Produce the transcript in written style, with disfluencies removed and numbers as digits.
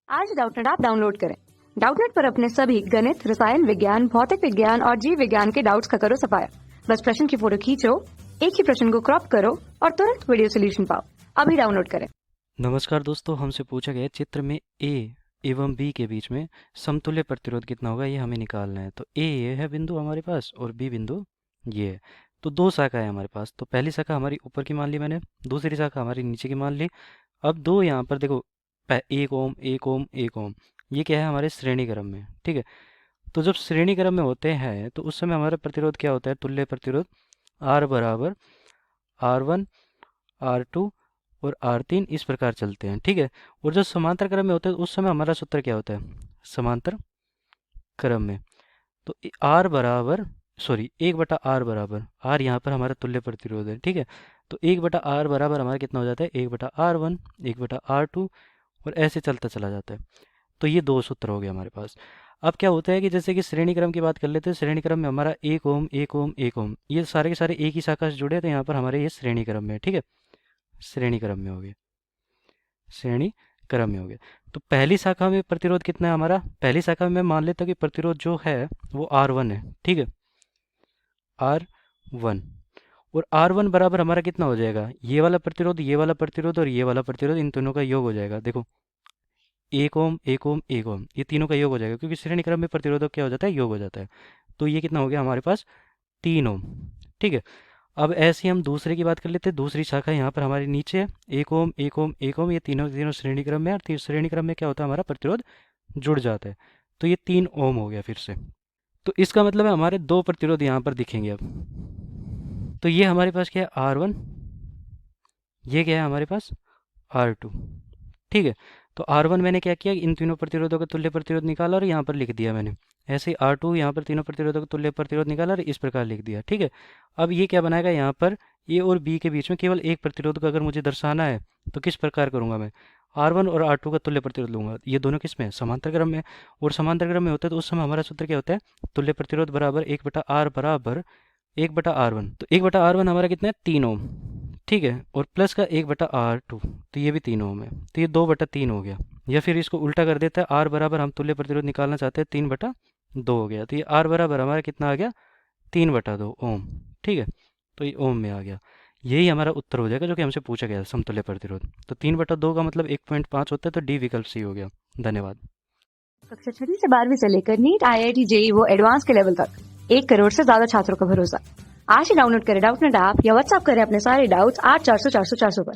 आज Doubtnut app download करें। Doubtnut पर अपने सभी गणित, रसायन विज्ञान, भौतिक विज्ञान और जीव विज्ञान के डाउट्स का करो सफाया। बस प्रश्न की फोटो खींचो, एक ही प्रश्न को क्रॉप करो और तुरंत वीडियो सोल्यूशन पाओ। अभी डाउनलोड करें। नमस्कार दोस्तों, हमसे पूछा गया चित्र में ए एवं बी के बीच में समतुल्य प्रतिरोध कितना होगा, ये हमें निकालना है। तो ए ये है बिंदु हमारे पास और बी बिंदु ये है। तो दो शाखा है हमारे पास। तो पहली शाखा हमारी ऊपर की मान ली मैंने, दूसरी शाखा हमारी नीचे की मान ली। अब दो यहाँ पर देखो, 1 ओम 1 ओम 1 ओम, ये क्या है हमारे श्रेणी क्रम में, ठीक है। तो जब श्रेणी क्रम में होते हैं तो उस समय हमारा प्रतिरोध क्या होता है, तुल्य प्रतिरोध आर बराबर R1 R2 और R3 इस प्रकार चलते हैं, ठीक है। और जब समांतर क्रम में होते हैं तो उस समय हमारा सूत्र क्या होता है, समांतर क्रम में। तो आर बराबर सॉरी 1/R बराबर, आर यहाँ पर हमारा तुल्य प्रतिरोध है, ठीक है। तो 1/R बराबर हमारा कितना हो जाता है, 1/R1 1/R2 और ऐसे चलता चला जाता है। तो ये दो सूत्र हो गए हमारे पास। अब क्या होता है कि जैसे कि श्रेणी क्रम की बात कर लेते हैं, श्रेणी क्रम में हमारा 1 ओम 1 ओम 1 ओम ये सारे के सारे एक ही शाखा से जुड़े हैं, तो यहाँ पर हमारे ये श्रेणी क्रम में है, ठीक है। श्रेणी क्रम में हो गया, श्रेणी क्रम में हो गया। तो पहली शाखा में प्रतिरोध कितना है हमारा, पहली शाखा में मैं मान लेता हूँ कि प्रतिरोध जो है वो R1 है, ठीक है, R1। और R1 बराबर हमारा कितना हो जाएगा, ये वाला प्रतिरोध, ये वाला प्रतिरोध और ये वाला प्रतिरोध, इन दोनों का योग हो जाएगा। देखो 1 ओम 1 ओम 1 ओम ये तीनों का योग हो जाएगा, क्योंकि श्रेणी क्रम में प्रतिरोधक क्या हो जाता है, योग हो जाता है। तो ये कितना हो गया हमारे पास, 3 ओम, ठीक है। अब ऐसे ही हम दूसरे की बात कर लेते हैं। दूसरी शाखा यहाँ पर हमारे नीचे है, 1 ओम 1 ओम 1 ओम ये तीनों तीनों श्रेणी क्रम में है। और श्रेणी क्रम में क्या होता है, हमारा प्रतिरोध जुड़ जाता है। तो ये 3 ओम हो गया फिर से। तो इसका मतलब है हमारे दो प्रतिरोध यहाँ पर दिखेंगे अब। तो ये हमारे पास क्या है, R1, ये क्या है हमारे पास R2, ठीक है। तो R1 मैंने क्या किया, इन तीनों प्रतिरोधों का तुल्य प्रतिरोध निकाला और यहाँ पर लिख दिया मैंने। ऐसे ही R2 यहाँ पर तीनों प्रतिरोधों का तुल्य प्रतिरोध निकाला और इस प्रकार लिख दिया, ठीक है। अब ये क्या बनाएगा, यहाँ पर ए और बी के बीच में केवल एक प्रतिरोध का अगर मुझे दर्शाना है तो किस प्रकार करूँगा मैं, R1 और R2 का तुल्य प्रतिरोध लूंगा। ये दोनों किस में, समांतर क्रम में। और समांतर क्रम में होता है तो उस समय हमारा सूत्र क्या होता है, तुल्य प्रतिरोध बराबर 1/R बराबर 1/R1। तो 1/R1 हमारा कितना है, 3 ओम, ठीक है। और प्लस का 1/R2, तो ये भी 3 ओम है। तो ये 2/3 हो गया। या फिर इसको उल्टा कर देता है, R बराबर हम तुल्य प्रतिरोध निकालना चाहते हैं 3/2 हो गया। तो ये R बराबर हमारा कितना आ गया, 3/2 ओम, ठीक है। तो ये ओम में आ गया। यही हमारा उत्तर हो जाएगा जो कि हमसे पूछा गया समतुल्य प्रतिरोध। तो 3/2 का मतलब 1.5 होता है, तो डी विकल्प सी हो गया। धन्यवाद। कक्षा 6 से 12वीं से लेकर नीट, IIT, JEE वो एडवांस के लेवल तक 1 करोड़ से ज्यादा छात्रों का भरोसा। आज ही डाउनलोड करें डाउटनेट ऐप या व्हाट्सएप करें अपने सारे डाउट्स 8400 400 400 पर।